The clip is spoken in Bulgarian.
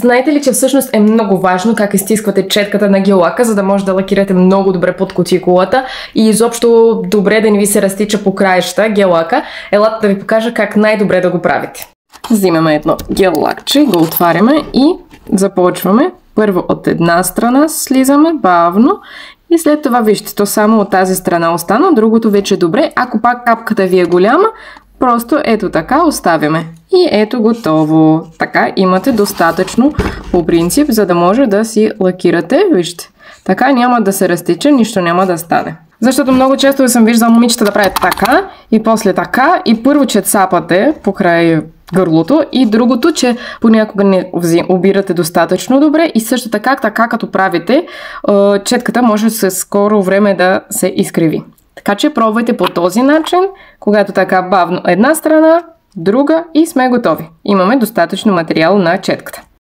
Знаете ли, че всъщност е много важно как изтисквате четката на гел-лака, за да може да лакирате много добре под кутикулата и изобщо добре да не ви се разтича по краища гел-лака. Елате да ви покажа как най-добре да го правите. Взимаме едно гел-лакче, го отваряме и започваме. Първо от една страна слизаме бавно и след това вижте, то само от тази страна остана, другото вече е добре. Ако пак капката ви е голяма, просто ето така оставяме. И ето готово. Така имате достатъчно по принцип, за да може да си лакирате. Вижте, така няма да се разтича, нищо няма да стане. Защото много често съм виждала момичета да правят така и после така и първо, че цапате покрай гърлото и другото, че понякога не обирате достатъчно добре и също така като правите, четката може с скоро време да се изкриви. Така че пробвайте по този начин, когато така бавно една страна, друга и сме готови. Имаме достатъчно материал на четката.